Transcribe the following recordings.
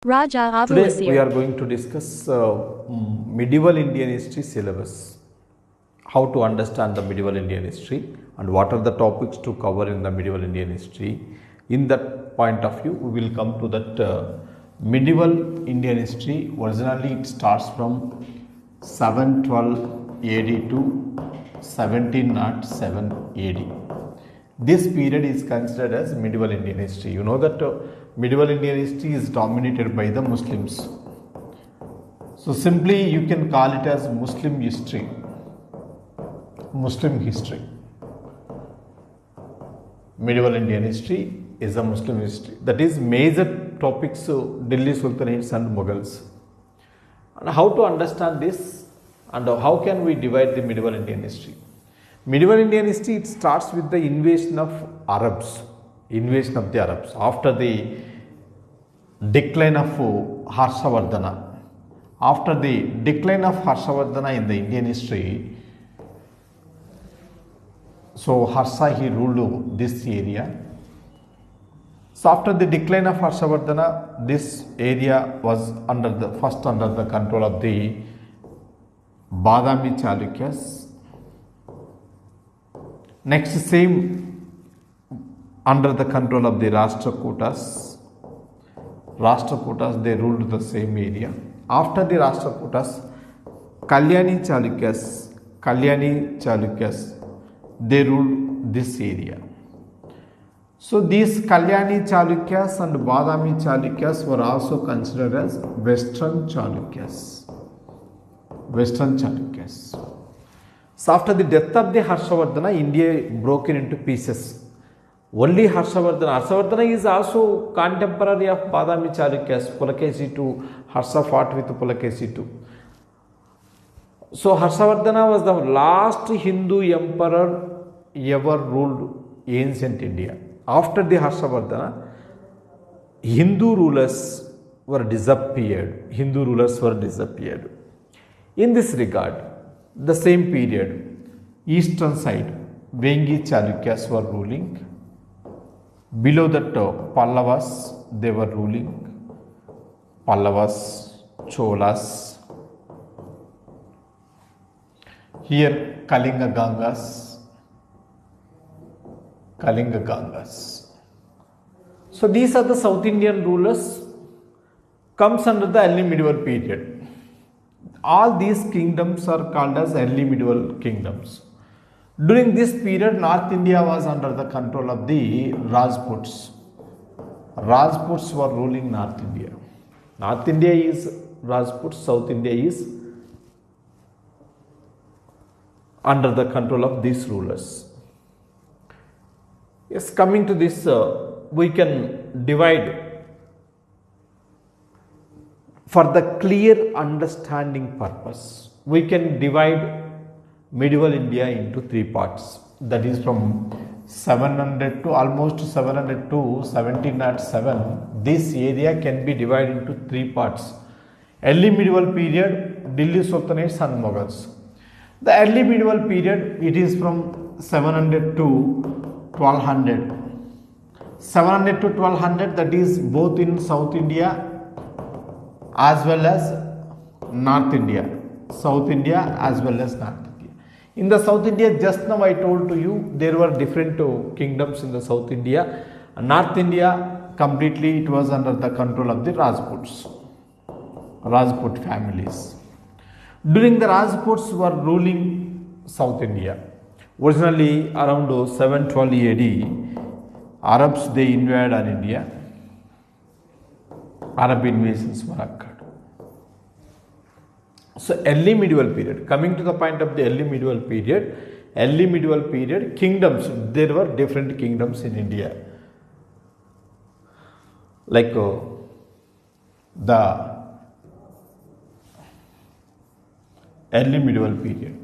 Raja Today we Avulasir. are going to discuss medieval Indian history syllabus. How to understand the medieval Indian history and what are the topics to cover in the medieval Indian history. In that point of view, we will come to that medieval Indian history. Originally, it starts from 712 AD to 1707 AD. This period is considered as medieval Indian history. You know that medieval Indian history is dominated by the Muslims. So simply you can call it as Muslim history. Muslim history. Medieval Indian history is a Muslim history. That is major topics Delhi Sultanates and Mughals. And how to understand this and how can we divide the medieval Indian history? Medieval Indian history, it starts with the invasion of Arabs. Invasion of the Arabs. After the decline of Harshavardhana. After the decline of Harshavardhana in the Indian history, so Harsha, he ruled this area. So after the decline of Harshavardhana, this area was under the control of the Badami Chalukyas. Next, same under the control of the Rashtrakutas. Rashtrakutas, they ruled the same area. After the Rashtrakutas, Kalyani Chalukyas, they ruled this area. So these Kalyani Chalukyas and Badami Chalukyas were also considered as Western Chalukyas. Western Chalukyas. So after the death of the Harshavardhana, India broken into pieces. Only Harshavardhana is also contemporary of Badami Chalukyas. Pulakesi II, Harsha fought with Pulakesi II. So Harshavardhana was the last Hindu emperor ever ruled ancient India. After the Harshavardhana, Hindu rulers were disappeared. In this regard, the same period, eastern side, Vengi Chalukyas were ruling. Below that, Pallavas, they were ruling. Pallavas, Cholas. Here, Kalinga Gangas. So these are the South Indian rulers, comes under the early medieval period. All these kingdoms are called as early medieval kingdoms. During this period, North India was under the control of the Rajputs. Rajputs were ruling North India. North India is Rajputs, South India is under the control of these rulers. Yes, coming to this, we can divide for the clear understanding purpose. We can divide medieval India into three parts. That is from 700 to almost 700 to 1707. This area can be divided into three parts. Early medieval period, Delhi Sultanates and Mughals. The early medieval period, it is from 700 to 1200. 700 to 1200, that is both in South India as well as North India. South India as well as North India. In the South India, just now I told to you, there were different kingdoms in the South India. North India, completely it was under the control of the Rajputs. Rajput families. During the Rajputs were ruling South India. Originally around 712 AD, Arabs, they invaded on India. Arab invasions were occurred. So early medieval period, coming to the point of the early medieval period, kingdoms, there were different kingdoms in India. Like the early medieval period.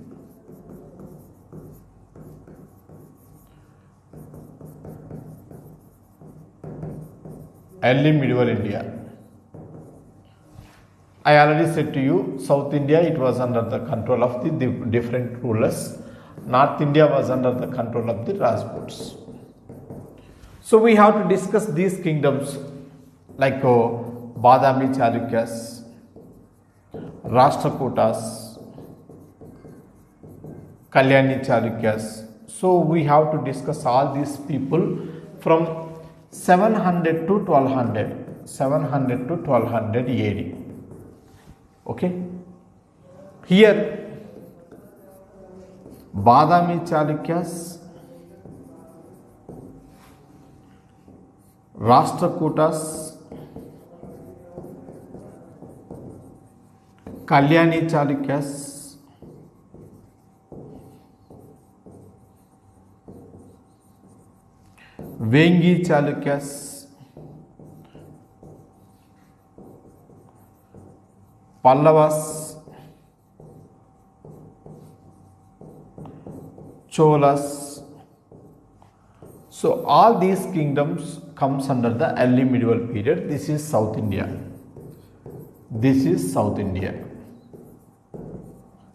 Early medieval India. I already said to you, South India, it was under the control of the different rulers. North India was under the control of the Rajputs. So we have to discuss these kingdoms like Badami Chalukyas, Rashtrakutas, Kalyani Chalukyas. So we have to discuss all these people from 700 to 1200, 700 to 1200 AD. Okay. Here Badami Chalukyas, Rashtrakutas, Kalyani Chalukyas, Vengi Chalukyas, Pallavas, Cholas. So all these kingdoms comes under the early medieval period. This is South India. This is South India.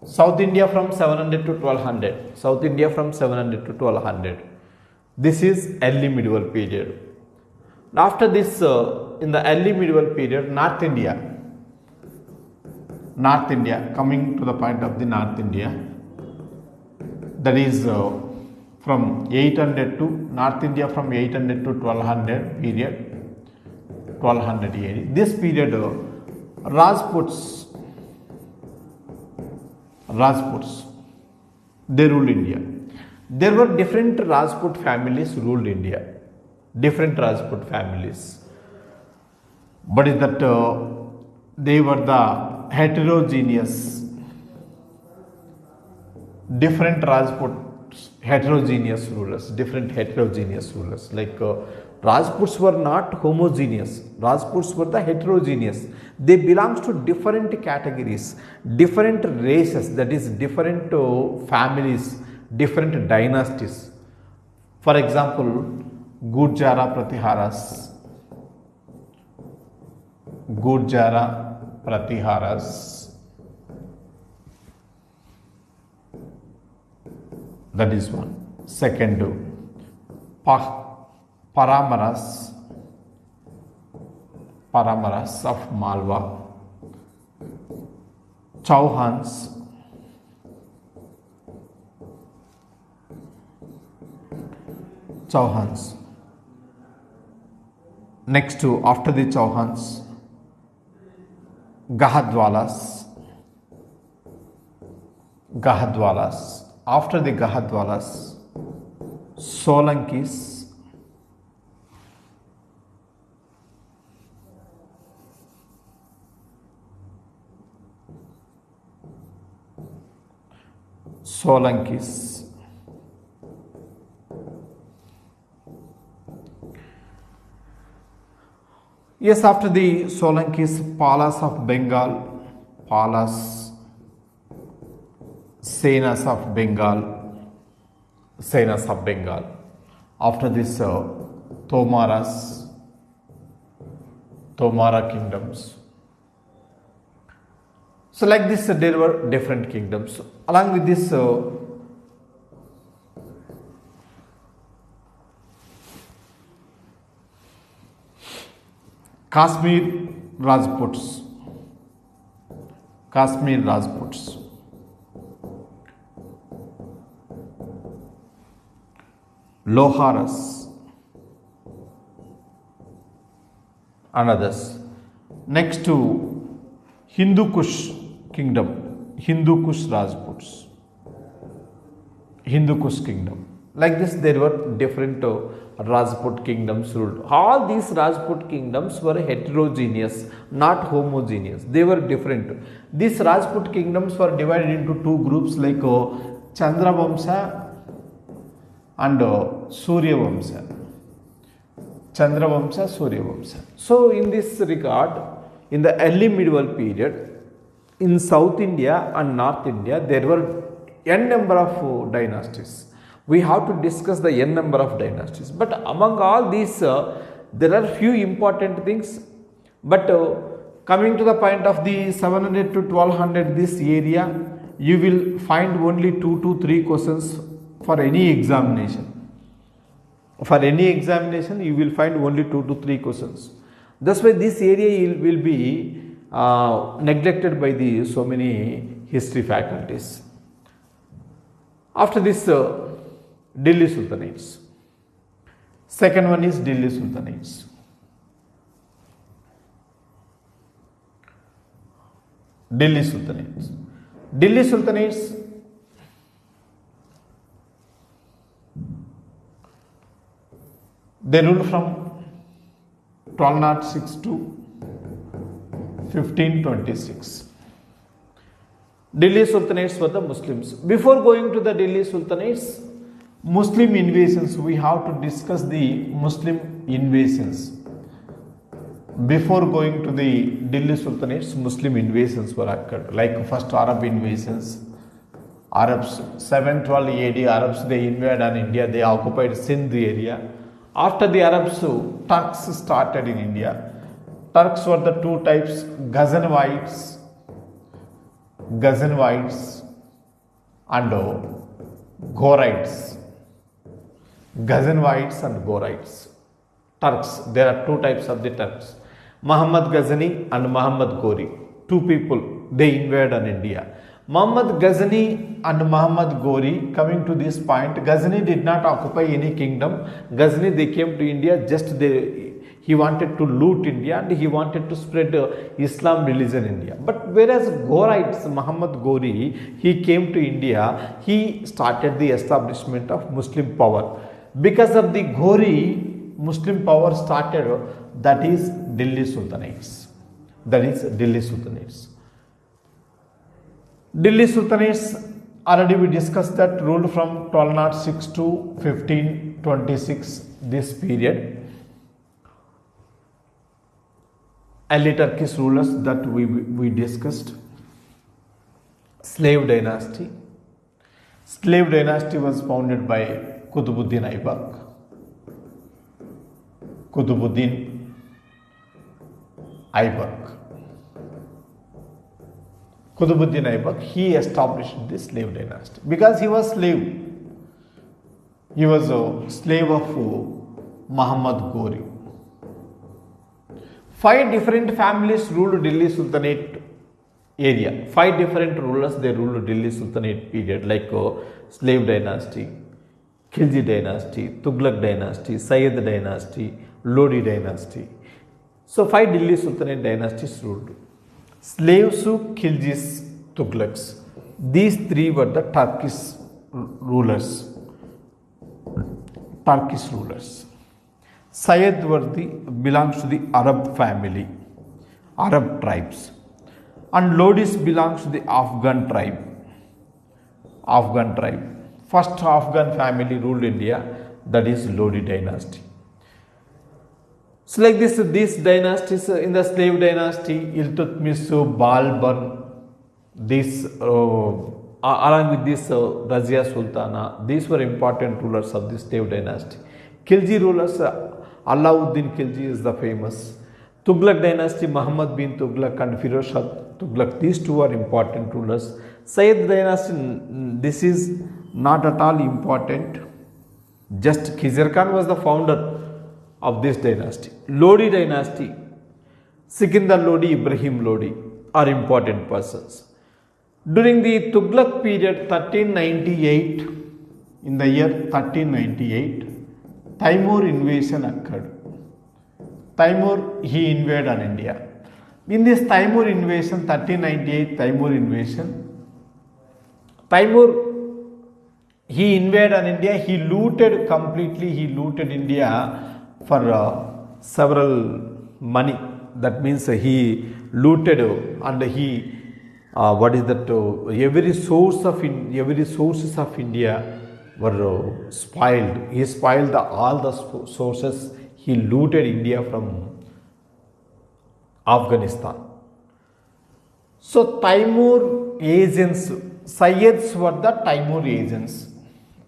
South India from 700 to 1200. South India from 700 to 1200. This is early medieval period. After this, in the early medieval period, North India, coming to the point of the North India, that is from 800 to North India from 800 to 1200 period, 1200 AD. This period, Rajputs, they ruled India. There were different Rajput families ruled India, different Rajput families, but is that they were the heterogeneous, different Rajput heterogeneous rulers, like Rajputs were not homogeneous, Rajputs were the heterogeneous. They belongs to different categories, different races, that is different families, different dynasties. For example, Gurjara Pratiharas, that is one. Second, Paramaras of Malwa, Chauhans, Next to, after the Chauhans, Gahadwalas. After the Gahadwalas, Solankis, Yes, after the Solankis, Palas of Bengal, Senas of Bengal. After this, Tomara kingdoms. So like this, there were different kingdoms. Along with this, Kashmir Rajputs, Loharas and others. Next to Hindu Kush kingdom, Hindu Kush kingdom. Like this, there were different Rajput kingdoms ruled. All these Rajput kingdoms were heterogeneous, not homogeneous. They were different. These Rajput kingdoms were divided into two groups, like Chandra Vamsa and Surya Vamsa. So in this regard, in the early medieval period, in South India and North India, there were n number of dynasties. We have to discuss the n number of dynasties. But among all these, there are few important things. But coming to the point of the 700 to 1200, this area, you will find only 2 to 3 questions for any examination. You will find only 2 to 3 questions. That's why this area will be neglected by the so many history faculties. After this, Delhi Sultanates. Second one is Delhi Sultanates. Delhi Sultanates. Delhi Sultanates they ruled from 1206 to 1526. Delhi Sultanates were the Muslims. Before going to the Delhi Sultanates, Muslim invasions, we have to discuss the Muslim invasions. Before going to the Delhi Sultanates, Muslim invasions were occurred, like first Arab invasions. Arabs, 712 AD, Arabs they invaded on India, they occupied Sindh area. After the Arabs, Turks started in India. Turks were the two types, Ghaznavites and Ghorites. Ghaznavites and Ghorites. Turks, there are two types of the Turks. Muhammad Ghazni and Muhammad Ghori. Two people, they invaded on India. Muhammad Ghazni and Muhammad Ghori, coming to this point, Ghazni did not occupy any kingdom. Ghazni, they came to India, he wanted to loot India and he wanted to spread Islam religion in India. But whereas Ghorites, Muhammad Ghori, he came to India, he started the establishment of Muslim power. Because of the Ghori, Muslim power started, that is Delhi Sultanates. Delhi Sultanates, already we discussed that, ruled from 1206 to 1526, this period. Early Turkish rulers that we discussed. Slave dynasty. Slave dynasty was founded by Qutbuddin Aybak. Qutbuddin Aybak, he established the slave dynasty because he was slave. He was a slave of Muhammad Ghori. 5 different families ruled Delhi Sultanate area. 5 different rulers, they ruled Delhi Sultanate period, like slave dynasty, Khilji dynasty, Tughlaq dynasty, Sayyid dynasty, Lodi dynasty. So 5 Delhi Sultanate dynasties ruled. Slaves, Khiljis, Tughlaqs. These 3 were the Turkish rulers. Sayyid belongs to the Arab family, Arab tribes, and Lodis belongs to the Afghan tribe. First Afghan family ruled India, that is Lodi dynasty. So like this, these dynasties, in the slave dynasty, Iltutmish, Balban, this along with this Razia Sultana, these were important rulers of the slave dynasty. Khilji rulers, Alauddin Khilji is the famous. Tughlaq dynasty, Muhammad bin Tughlaq and Firoz Shah Tughlaq, these 2 are important rulers. Sayyid dynasty, this is not at all important. Just Khizr Khan was the founder of this dynasty. Lodi dynasty, Sikandar Lodi, Ibrahim Lodi are important persons. During the Tughlaq period, 1398, in the year 1398, Timur invasion occurred. Timur, he invaded on India. In this Timur invasion, 1398 Timur invasion, he invaded on India, he looted India for several money. That means he looted and he every sources of India were spoiled. He spoiled all the sources. He looted India from Afghanistan. So Timur agents, Sayyids were the Timur agents.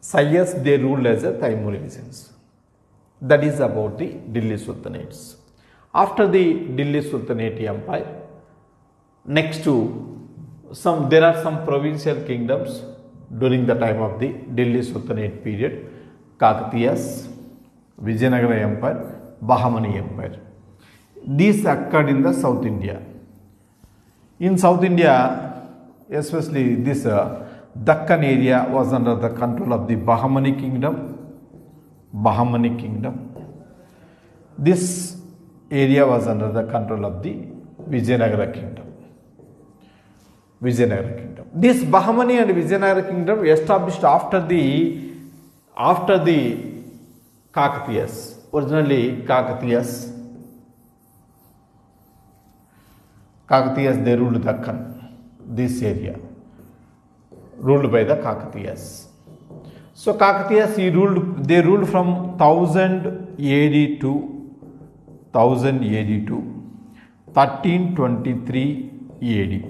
Sayyids, they ruled as a Timur agents. That is about the Delhi Sultanates. After the Delhi Sultanate Empire, next to there are some provincial kingdoms during the time of the Delhi Sultanate period. Kakatiyas, Vijayanagara Empire, Bahamani Empire. These occurred in the South India. In South India, especially this Deccan area was under the control of the Bahmani kingdom. Bahmani kingdom. This area was under the control of the Vijayanagara kingdom. Vijayanagara kingdom. This Bahmani and Vijayanagara kingdom established after the Kakatiyas. Originally Kakatiyas they ruled Deccan, this area ruled by the Kakatiyas. So Kakatiyas they ruled from 1000 AD to 1323 AD.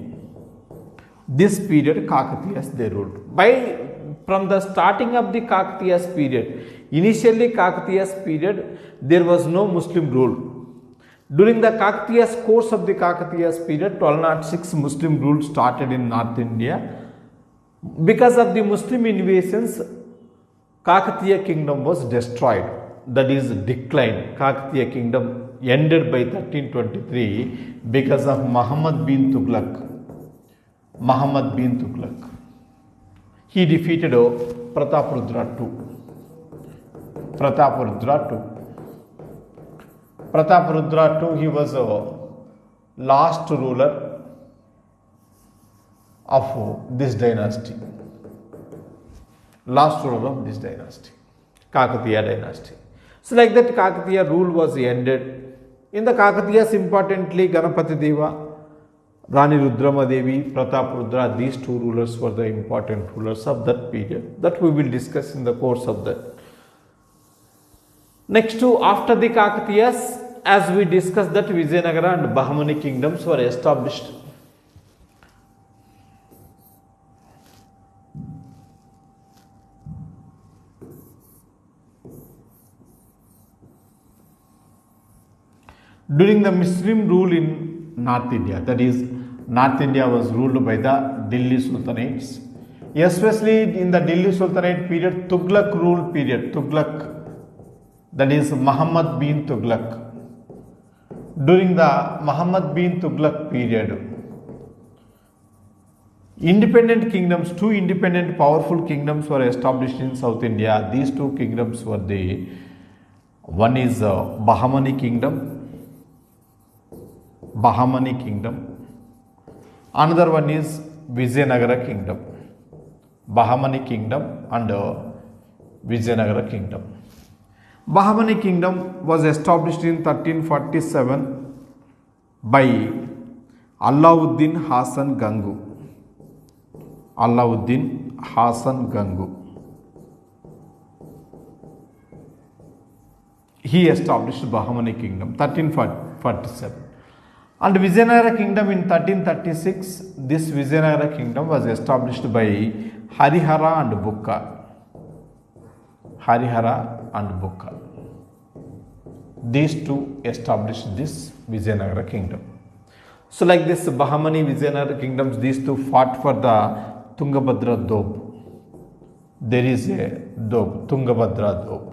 This period Kakatiyas they ruled. From the starting of the Kakatiyas period, initially Kakatiyas period, there was no Muslim rule. During the Kakatiyas course of the Kakatiyas period, 1206 Muslim rule started in North India. Because of the Muslim invasions, Kakatiya kingdom was destroyed, that is declined. Kakatiya kingdom ended by 1323 because of Muhammad bin Tughlaq. He defeated Prataparudra II. Prataparudra II, he was a last ruler of this dynasty. Kakatiya dynasty. So like that Kakatiya rule was ended. In the Kakatiyas, importantly, Ganapati Deva, Rani Rudrama Devi, Prataparudra, these two rulers were the important rulers of that period. That we will discuss in the course of that. Next to after the Kakatiyas, as we discussed that Vijayanagara and Bahmani kingdoms were established. During the Muslim rule in North India, that is, North India was ruled by the Delhi Sultanates. Especially in the Delhi Sultanate period, Tughlaq rule period, that is Muhammad bin Tughlaq. During the Muhammad bin Tughlaq period, independent kingdoms, two independent powerful kingdoms were established in South India. These two kingdoms were one is Bahmani kingdom. Another one is Vijayanagara kingdom. Bahmani kingdom and Vijayanagara kingdom. Bahmani kingdom was established in 1347 by Alauddin Hasan Gangu. He established Bahmani kingdom 1347. And Vijayanagara kingdom in 1336, this Vijayanagara kingdom was established by Harihara and Bukka. These two established this Vijayanagara kingdom. So like this Bahmani Vijayanagara kingdoms, these two fought for the Tungabhadra Doab. There is a Doab, Tungabhadra Doab.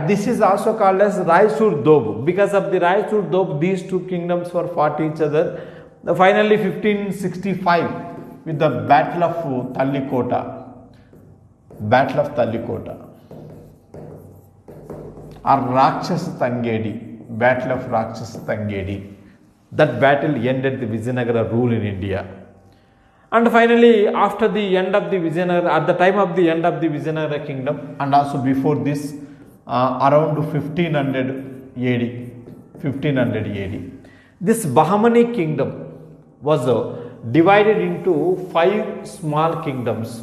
This is also called as Raisur Doab. Because of the Raisur Doab, these two kingdoms were fought each other. Finally, 1565, with the Battle of Tallikota, or Rakshasa Tangedi, Battle of Rakshasa Tangedi. That battle ended the Vijayanagara rule in India. And finally, after the end of the Vijayanagara, at the time of the end of the Vijayanagara kingdom, and also before this, around 1500 AD, this Bahmani kingdom was divided into 5 small kingdoms.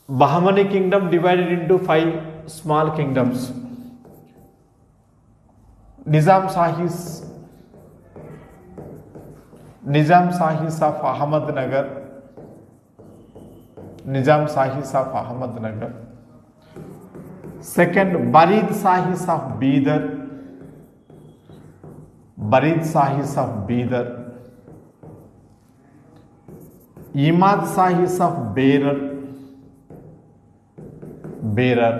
Bahmani kingdom divided into 5 small kingdoms. Nizam Sahis of Ahmednagar. Second, Barid Sahis of Bidar. Imad Sahis of Berar.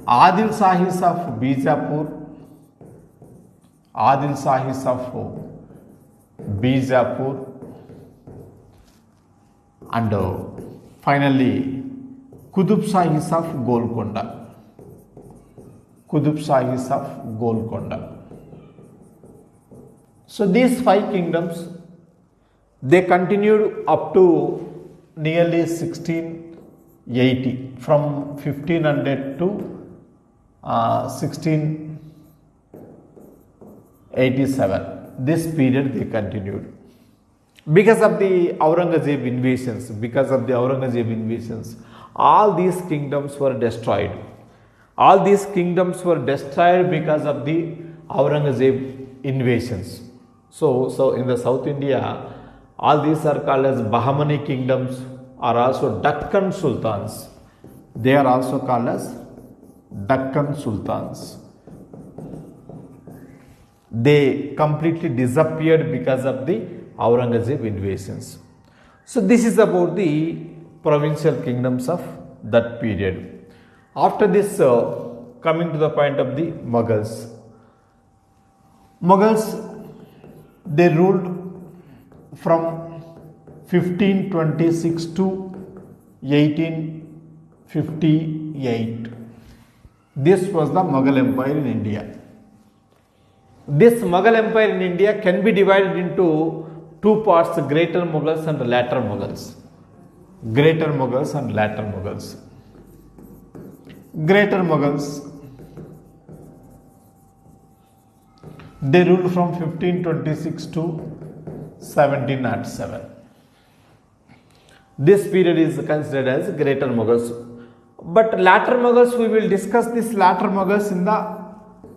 Adil Shahis of Bijapur, Adil Shahis of Bijapur, and finally Qutub Shahis of Golconda, Qutub Shahis of Golconda. So these 5 kingdoms, they continued up to nearly 1680, from 1500 to 1687. This period they continued. Because of the Aurangzeb invasions, all these kingdoms were destroyed. All these kingdoms were destroyed because of the Aurangzeb invasions. So in the South India, all these are called as Bahmani kingdoms, are also Deccan Sultans. They are also called as Deccan Sultans. They completely disappeared because of the Aurangzeb invasions. So this is about the provincial kingdoms of that period. After this, coming to the point of the Mughals. Mughals, they ruled from 1526 to 1858. This was the Mughal Empire in India. This Mughal Empire in India can be divided into 2 parts, Greater Mughals and Later Mughals. Greater Mughals and Later Mughals. Greater Mughals, they ruled from 1526 to 1707. This period is considered as Greater Mughals. But Later Mughals, we will discuss this Later Mughals in the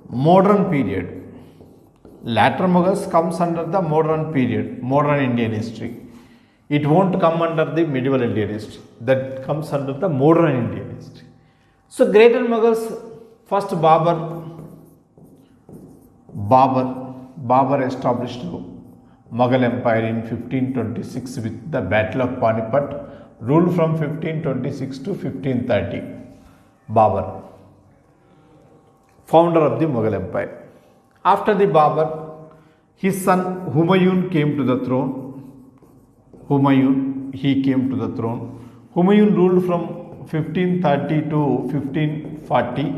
modern period. Later Mughals comes under the modern period, modern Indian history. It won't come under the medieval Indian history. That comes under the modern Indian history. So Greater Mughals, first Babur established Mughal Empire in 1526 with the Battle of Panipat, ruled from 1526 to 1530. Babur, founder of the Mughal Empire. After the Babur, his son Humayun came to the throne. Humayun ruled from 1530 to 1540.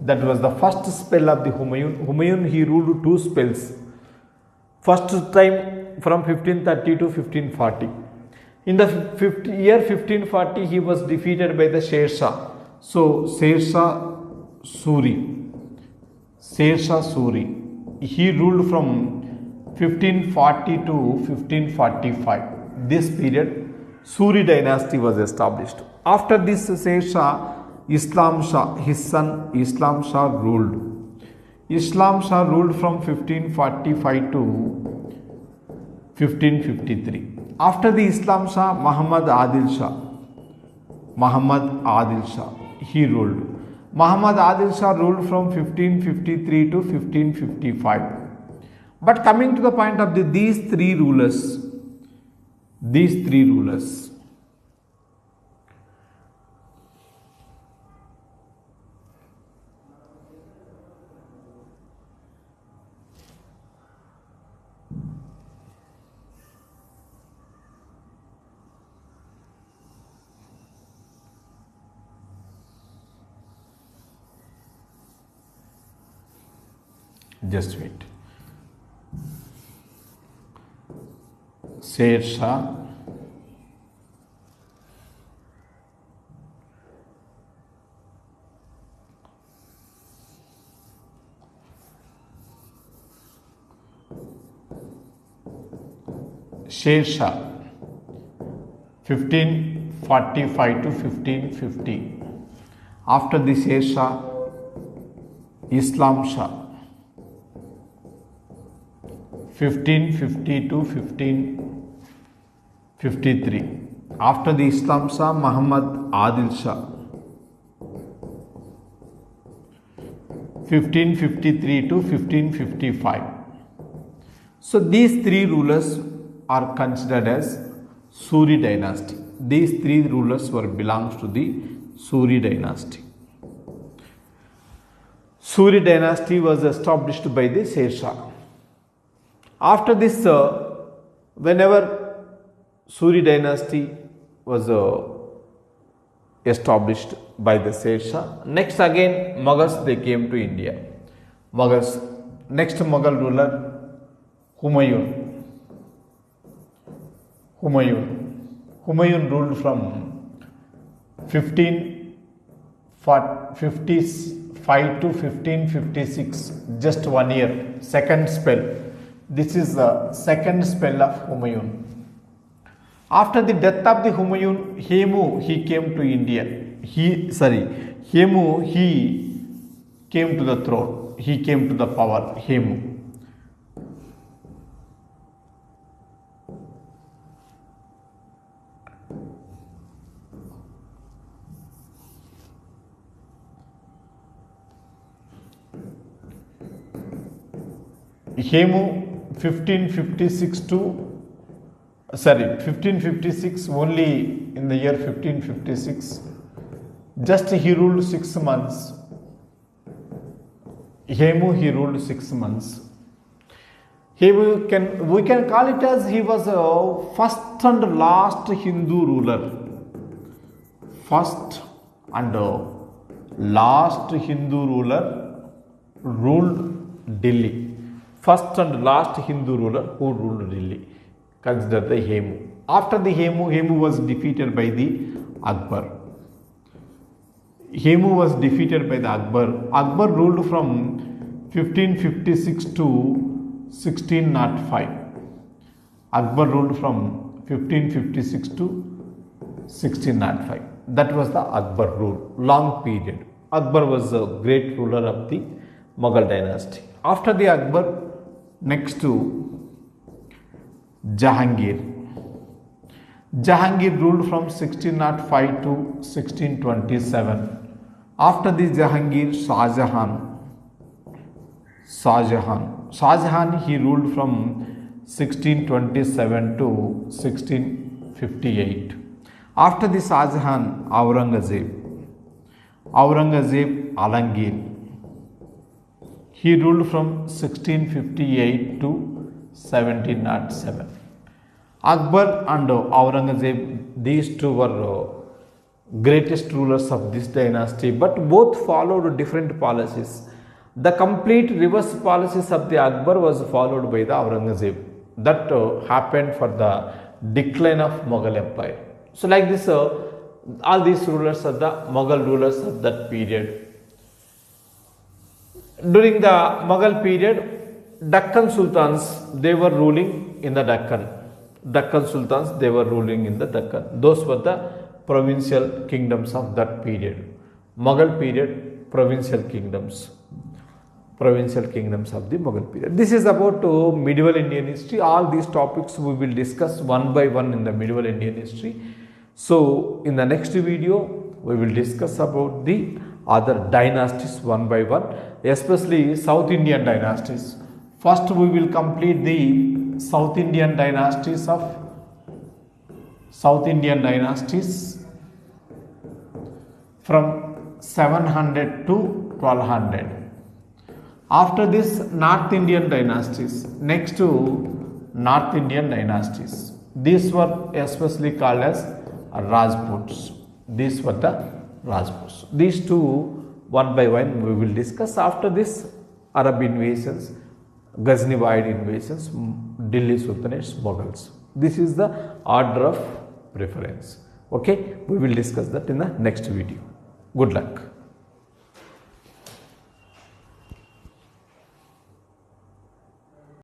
That was the first spell of the Humayun, he ruled 2 spells. First time from 1530 to 1540. In the year 1540, he was defeated by the Sher Shah. So Sher Shah Suri, he ruled from 1540 to 1545. This period, Suri dynasty was established. After this Sher Shah, Islam Shah, his son Islam Shah ruled. Islam Shah ruled from 1545 to 1553. After the Islam Shah, Muhammad Adil Shah, he ruled. Muhammad Adil Shah ruled from 1553 to 1555. But coming to the point of these three rulers, just wait. Sher Shah, Sher Shah 1545 to 1550. After the Sher Shah, Islam Shah 1550 to 1553. After the Islam Shah, Muhammad Adil Shah 1553 to 1555. So these three rulers are considered as Suri dynasty. These three rulers belongs to the Suri dynasty. Suri dynasty was established by the Sher Shah. After this, whenever Suri dynasty was established by the Sher Shah, next again Mughals they came to India. Mughals, next Mughal ruler Humayun. Humayun ruled from 1555 to 1556, just 1 year, second spell. This is the second spell of Humayun. After the death of the Humayun, Hemu he came to India. Hemu he came to the throne. He came to the power. Hemu. Hemu 1556 only in the year 1556. Just he ruled 6 months. Hemu he ruled 6 months. We can call it as he was a first and last Hindu ruler. First and last Hindu ruler ruled Delhi. First and last Hindu ruler who ruled Delhi. Consider the Hemu. After the Hemu was defeated by the Akbar. Hemu was defeated by the Akbar. Akbar ruled from 1556 to 1605. Akbar ruled from 1556 to 1605. That was the Akbar rule. Long period. Akbar was a great ruler of the Mughal dynasty. After the Akbar, next to Jahangir. Jahangir ruled from 1605 to 1627. After this Jahangir, Shahjahan he ruled from 1627 to 1658. After this Shahjahan, Aurangzeb Alangir. He ruled from 1658 to 1707. Akbar and Aurangzeb, these two were greatest rulers of this dynasty, but both followed different policies. The complete reverse policies of the Akbar was followed by the Aurangzeb. That happened for the decline of Mughal Empire. So like this, all these rulers are the Mughal rulers of that period. During the Mughal period, Deccan Sultans, they were ruling in the Deccan. Deccan Sultans, they were ruling in the Deccan. Those were the provincial kingdoms of that period. Mughal period, provincial kingdoms of the Mughal period. This is about medieval Indian history. All these topics we will discuss one by one in the medieval Indian history. So in the next video, we will discuss about the other dynasties one by one, especially South Indian dynasties. First we will complete the South Indian dynasties from 700 to 1200. After this, North Indian dynasties. Next to North Indian dynasties. These were especially called as Rajputs. These were the Rajputs. These two one by one we will discuss. After this, Arab invasions, Ghaznivide invasions, Delhi Sultanates, Mughals. This is the order of preference. Okay, we will discuss that in the next video. Good luck.